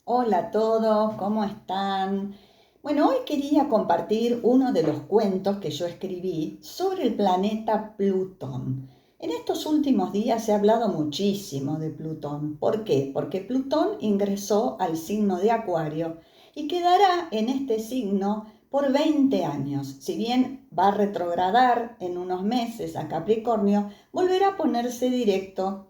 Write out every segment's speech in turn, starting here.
Hola a todos, ¿cómo están? Bueno, hoy quería compartir uno de los cuentos que yo escribí sobre el planeta Plutón. En estos últimos días se ha hablado muchísimo de Plutón. ¿Por qué? Porque Plutón ingresó al signo de Acuario y quedará en este signo por 20 años. Si bien va a retrogradar en unos meses a Capricornio, volverá a ponerse directo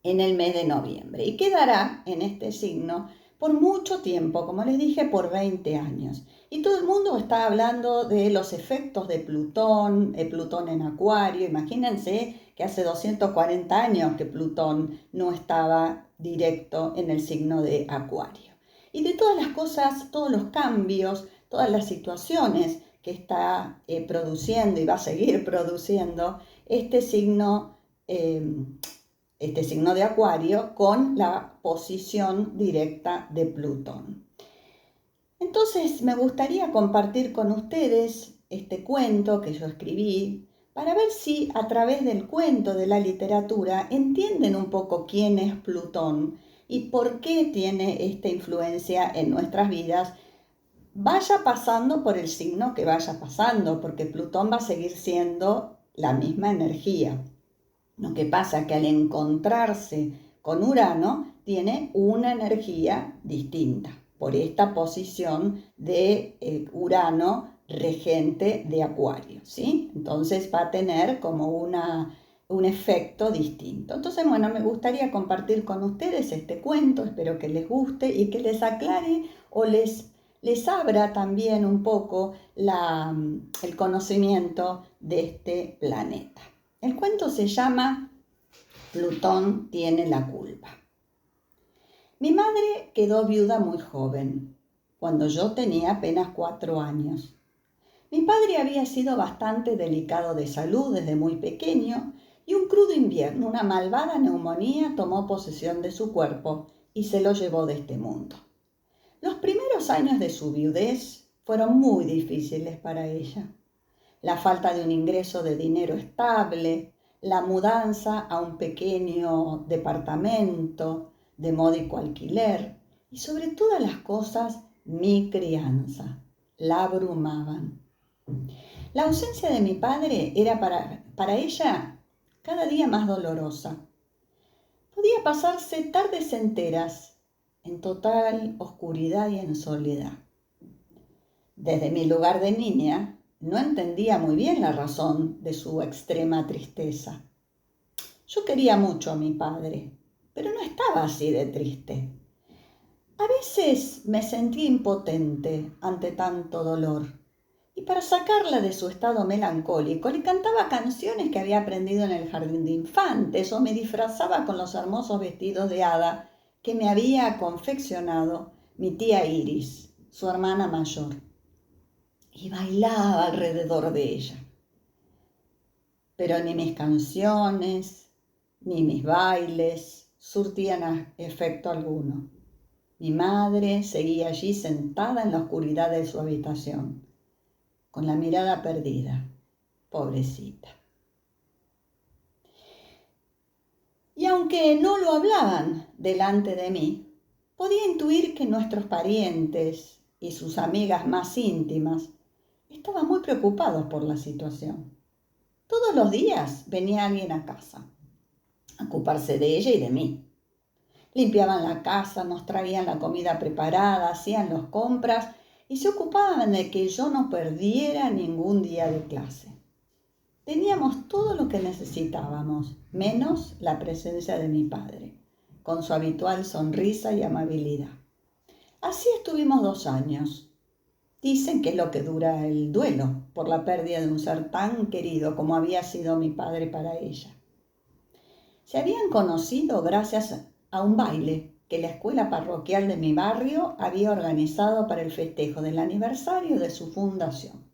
en el mes de noviembre y quedará en este signo por mucho tiempo, como les dije, por 20 años. Y todo el mundo está hablando de los efectos de Plutón, Plutón en Acuario. Imagínense que hace 240 años que Plutón no estaba directo en el signo de Acuario. Y de todas las cosas, todos los cambios, todas las situaciones que está produciendo y va a seguir produciendo este signo de Acuario con la posición directa de Plutón. Entonces me gustaría compartir con ustedes este cuento que yo escribí para ver si a través del cuento, de la literatura, entienden un poco quién es Plutón y por qué tiene esta influencia en nuestras vidas, vaya pasando por el signo que vaya pasando, porque Plutón va a seguir siendo la misma energía. Lo que pasa es que al encontrarse con Urano tiene una energía distinta por esta posición de Urano regente de Acuario, ¿sí? Entonces va a tener como un efecto distinto. Entonces, bueno, me gustaría compartir con ustedes este cuento, espero que les guste y que les aclare o les abra también un poco el conocimiento de este planeta. El cuento se llama Plutón tiene la culpa. Mi madre quedó viuda muy joven, cuando yo tenía apenas 4 años. Mi padre había sido bastante delicado de salud desde muy pequeño y un crudo invierno, una malvada neumonía tomó posesión de su cuerpo y se lo llevó de este mundo. Los primeros años de su viudez fueron muy difíciles para ella. La falta de un ingreso de dinero estable, la mudanza a un pequeño departamento de módico alquiler y sobre todas las cosas mi crianza la abrumaban. La ausencia de mi padre era para ella cada día más dolorosa. Podía pasarse tardes enteras en total oscuridad y en soledad. Desde mi lugar de niña, no entendía muy bien la razón de su extrema tristeza. Yo quería mucho a mi padre, pero no estaba así de triste. A veces me sentía impotente ante tanto dolor, y para sacarla de su estado melancólico le cantaba canciones que había aprendido en el jardín de infantes o me disfrazaba con los hermosos vestidos de hada que me había confeccionado mi tía Iris, su hermana mayor, y bailaba alrededor de ella. Pero ni mis canciones, ni mis bailes surtían efecto alguno. Mi madre seguía allí sentada en la oscuridad de su habitación, con la mirada perdida, pobrecita. Y aunque no lo hablaban delante de mí, podía intuir que nuestros parientes y sus amigas más íntimas estaban muy preocupados por la situación. Todos los días venía alguien a casa a ocuparse de ella y de mí. Limpiaban la casa, nos traían la comida preparada, hacían las compras y se ocupaban de que yo no perdiera ningún día de clase. Teníamos todo lo que necesitábamos, menos la presencia de mi padre, con su habitual sonrisa y amabilidad. Así estuvimos 2 años. Dicen que es lo que dura el duelo por la pérdida de un ser tan querido como había sido mi padre para ella. Se habían conocido gracias a un baile que la escuela parroquial de mi barrio había organizado para el festejo del aniversario de su fundación.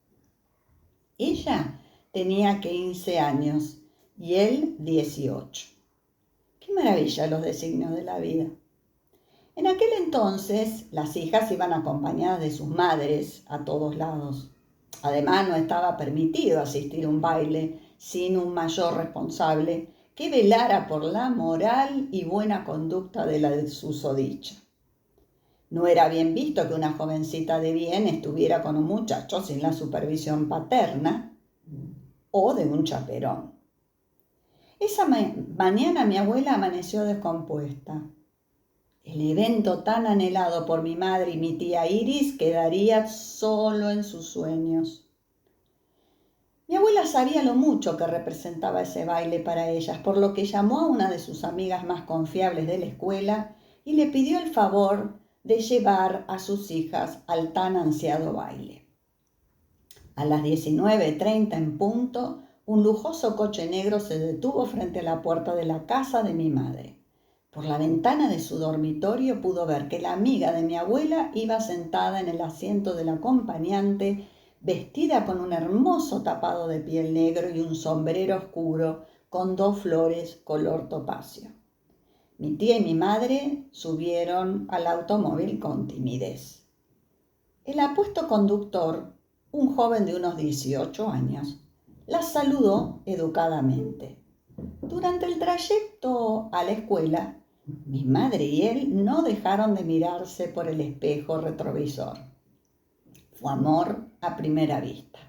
Ella tenía 15 años y él 18. Qué maravilla los designios de la vida. En aquel entonces, las hijas iban acompañadas de sus madres a todos lados. Además, no estaba permitido asistir a un baile sin un mayor responsable que velara por la moral y buena conducta de la susodicha. No era bien visto que una jovencita de bien estuviera con un muchacho sin la supervisión paterna o de un chaperón. Esa mañana mi abuela amaneció descompuesta. El evento tan anhelado por mi madre y mi tía Iris quedaría solo en sus sueños. Mi abuela sabía lo mucho que representaba ese baile para ellas, por lo que llamó a una de sus amigas más confiables de la escuela y le pidió el favor de llevar a sus hijas al tan ansiado baile. A las 19:30 en punto, un lujoso coche negro se detuvo frente a la puerta de la casa de mi madre. Por la ventana de su dormitorio pudo ver que la amiga de mi abuela iba sentada en el asiento del acompañante, vestida con un hermoso tapado de piel negro y un sombrero oscuro con 2 flores color topacio. Mi tía y mi madre subieron al automóvil con timidez. El apuesto conductor, un joven de unos 18 años, las saludó educadamente. Durante el trayecto a la escuela, mi madre y él no dejaron de mirarse por el espejo retrovisor. Fue amor a primera vista.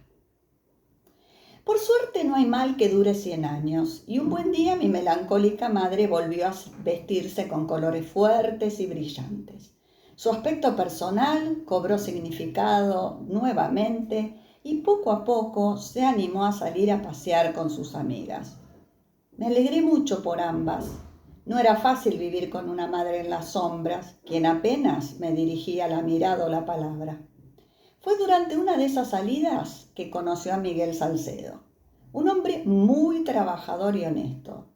Por suerte no hay mal que dure 100 años, y un buen día mi melancólica madre volvió a vestirse con colores fuertes y brillantes. Su aspecto personal cobró significado nuevamente y poco a poco se animó a salir a pasear con sus amigas. Me alegré mucho por ambas. No era fácil vivir con una madre en las sombras, quien apenas me dirigía la mirada o la palabra. Fue durante una de esas salidas que conoció a Miguel Salcedo, un hombre muy trabajador y honesto,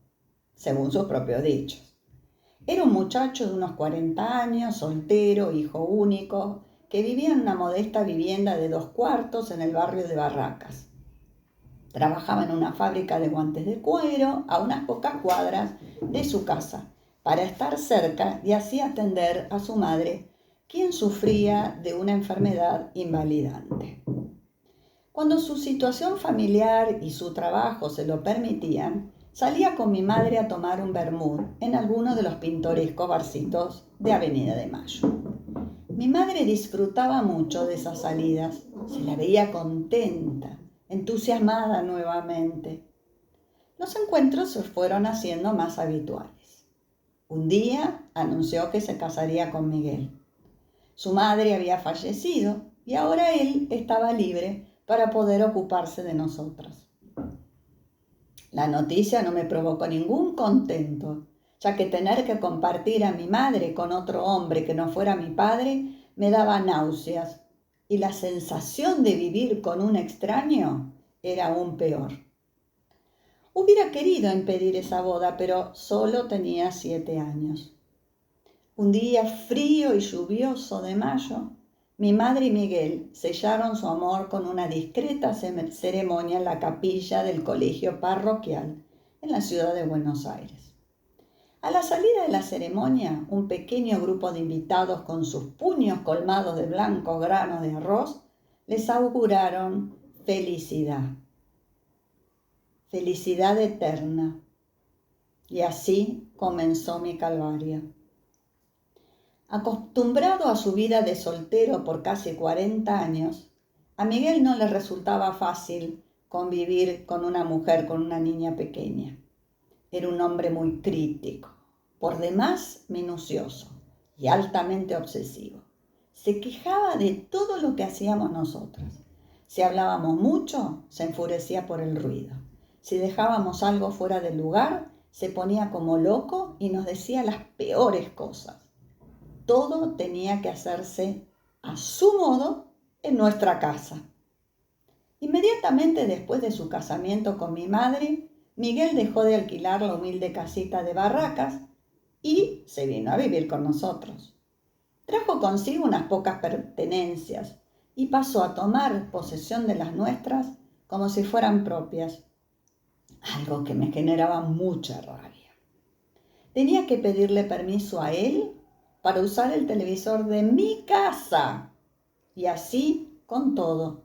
según sus propios dichos. Era un muchacho de unos 40 años, soltero, hijo único, que vivía en una modesta vivienda de 2 cuartos en el barrio de Barracas. Trabajaba en una fábrica de guantes de cuero a unas pocas cuadras de su casa, para estar cerca y así atender a su madre, quien sufría de una enfermedad invalidante. Cuando su situación familiar y su trabajo se lo permitían, salía con mi madre a tomar un vermut en alguno de los pintorescos barcitos de Avenida de Mayo. Mi madre disfrutaba mucho de esas salidas, se la veía contenta, entusiasmada nuevamente. Los encuentros se fueron haciendo más habituales. Un día anunció que se casaría con Miguel. Su madre había fallecido y ahora él estaba libre para poder ocuparse de nosotras. La noticia no me provocó ningún contento, ya que tener que compartir a mi madre con otro hombre que no fuera mi padre me daba náuseas y la sensación de vivir con un extraño era aún peor. Hubiera querido impedir esa boda, pero solo tenía 7 años. Un día frío y lluvioso de mayo, mi madre y Miguel sellaron su amor con una discreta ceremonia en la capilla del colegio parroquial en la ciudad de Buenos Aires. A la salida de la ceremonia, un pequeño grupo de invitados con sus puños colmados de blancos granos de arroz les auguraron felicidad. Felicidad eterna. Y así comenzó mi calvario. Acostumbrado a su vida de soltero por casi 40 años, a Miguel no le resultaba fácil convivir con una mujer con una niña pequeña. Era un hombre muy crítico, por demás minucioso y altamente obsesivo. Se quejaba de todo lo que hacíamos nosotras. Si hablábamos mucho, se enfurecía por el ruido. Si dejábamos algo fuera del lugar, se ponía como loco y nos decía las peores cosas. Todo tenía que hacerse a su modo en nuestra casa. Inmediatamente después de su casamiento con mi madre, Miguel dejó de alquilar la humilde casita de Barracas y se vino a vivir con nosotros. Trajo consigo unas pocas pertenencias y pasó a tomar posesión de las nuestras como si fueran propias, algo que me generaba mucha rabia. Tenía que pedirle permiso a él para usar el televisor de mi casa y así con todo.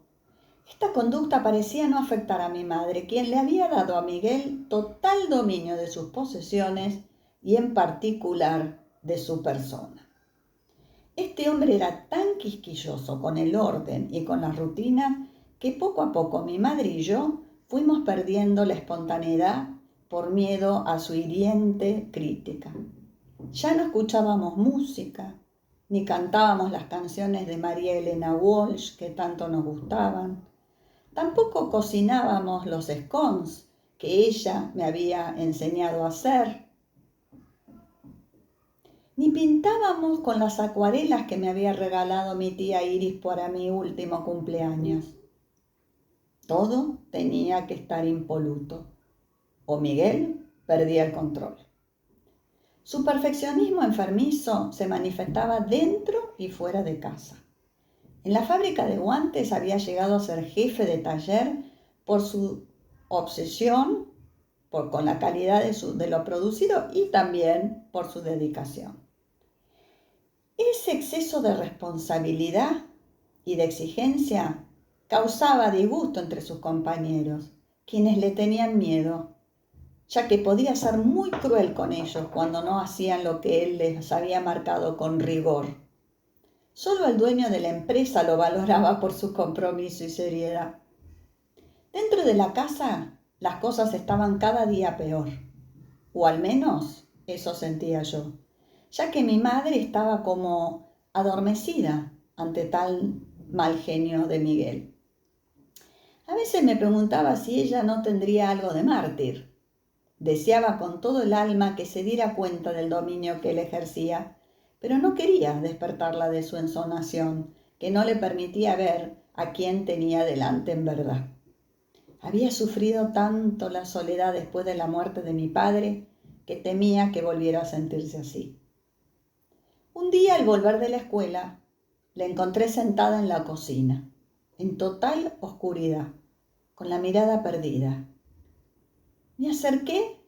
Esta conducta parecía no afectar a mi madre, quien le había dado a Miguel total dominio de sus posesiones y en particular de su persona. Este hombre era tan quisquilloso con el orden y con la rutina que poco a poco mi madre y yo fuimos perdiendo la espontaneidad por miedo a su hiriente crítica. Ya no escuchábamos música, ni cantábamos las canciones de María Elena Walsh que tanto nos gustaban. Tampoco cocinábamos los scones que ella me había enseñado a hacer, ni pintábamos con las acuarelas que me había regalado mi tía Iris para mi último cumpleaños. Todo tenía que estar impoluto, o Miguel perdía el control. Su perfeccionismo enfermizo se manifestaba dentro y fuera de casa. En la fábrica de guantes había llegado a ser jefe de taller por su obsesión con la calidad de lo producido y también por su dedicación. Ese exceso de responsabilidad y de exigencia causaba disgusto entre sus compañeros, quienes le tenían miedo, ya que podía ser muy cruel con ellos cuando no hacían lo que él les había marcado con rigor. Solo el dueño de la empresa lo valoraba por su compromiso y seriedad. Dentro de la casa, las cosas estaban cada día peor, o al menos eso sentía yo, ya que mi madre estaba como adormecida ante tal mal genio de Miguel. A veces me preguntaba si ella no tendría algo de mártir. Deseaba con todo el alma que se diera cuenta del dominio que él ejercía, pero no quería despertarla de su ensoñación, que no le permitía ver a quién tenía delante en verdad. Había sufrido tanto la soledad después de la muerte de mi padre que temía que volviera a sentirse así. Un día, al volver de la escuela, la encontré sentada en la cocina, en total oscuridad, con la mirada perdida. Me acerqué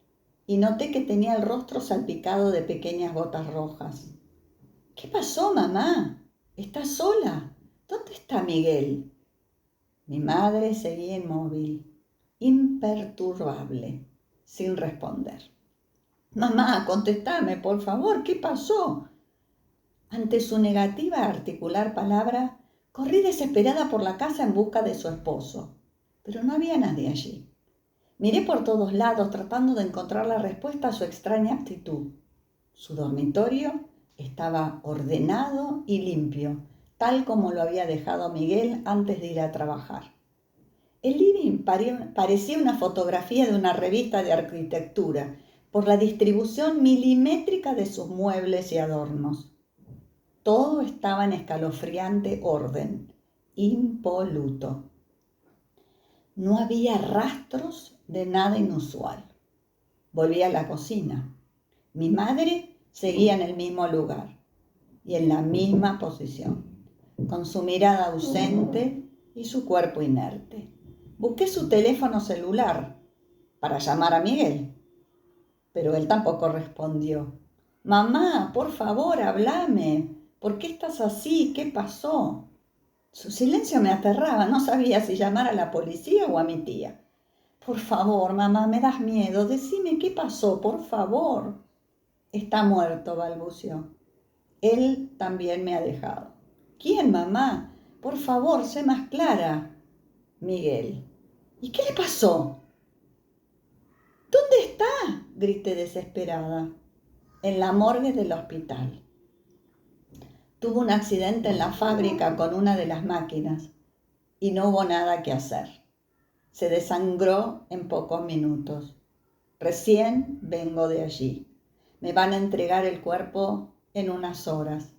y noté que tenía el rostro salpicado de pequeñas gotas rojas. ¿Qué pasó, mamá? ¿Estás sola? ¿Dónde está Miguel? Mi madre seguía inmóvil, imperturbable, sin responder. Mamá, contestame, por favor, ¿qué pasó? Ante su negativa a articular palabra, corrí desesperada por la casa en busca de su esposo, pero no había nadie allí. Miré por todos lados tratando de encontrar la respuesta a su extraña actitud. Su dormitorio estaba ordenado y limpio, tal como lo había dejado Miguel antes de ir a trabajar. El living parecía una fotografía de una revista de arquitectura por la distribución milimétrica de sus muebles y adornos. Todo estaba en escalofriante orden, impoluto. No había rastros de nada inusual. Volví a la cocina. Mi madre seguía en el mismo lugar y en la misma posición, con su mirada ausente y su cuerpo inerte. Busqué su teléfono celular para llamar a Miguel, pero él tampoco respondió. Mamá, por favor, háblame. ¿Por qué estás así? ¿Qué pasó? Su silencio me aterraba. No sabía si llamar a la policía o a mi tía. Por favor, mamá, me das miedo. Decime qué pasó, por favor. Está muerto, balbuceó. Él también me ha dejado. ¿Quién, mamá? Por favor, sé más clara. Miguel. ¿Y qué le pasó? ¿Dónde está? Grité desesperada. En la morgue del hospital. Tuvo un accidente en la fábrica con una de las máquinas y no hubo nada que hacer. Se desangró en pocos minutos. Recién vengo de allí. Me van a entregar el cuerpo en unas horas.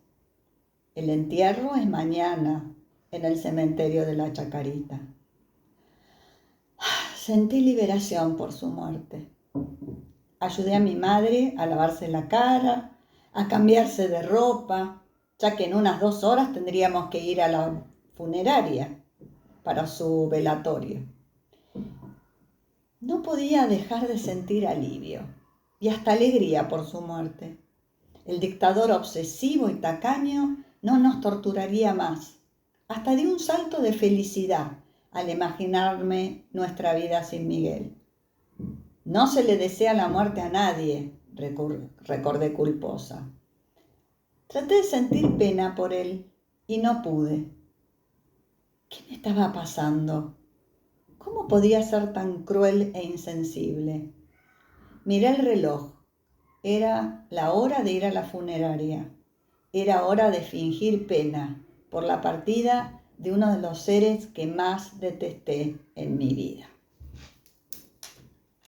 El entierro es mañana en el cementerio de la Chacarita. Sentí liberación por su muerte. Ayudé a mi madre a lavarse la cara, a cambiarse de ropa, ya que en unas 2 horas tendríamos que ir a la funeraria para su velatorio. No podía dejar de sentir alivio y hasta alegría por su muerte. El dictador obsesivo y tacaño no nos torturaría más. Hasta di un salto de felicidad al imaginarme nuestra vida sin Miguel. No se le desea la muerte a nadie, recordé culposa. Traté de sentir pena por él y no pude. ¿Qué me estaba pasando? ¿Cómo podía ser tan cruel e insensible? Miré el reloj. Era la hora de ir a la funeraria. Era hora de fingir pena por la partida de uno de los seres que más detesté en mi vida.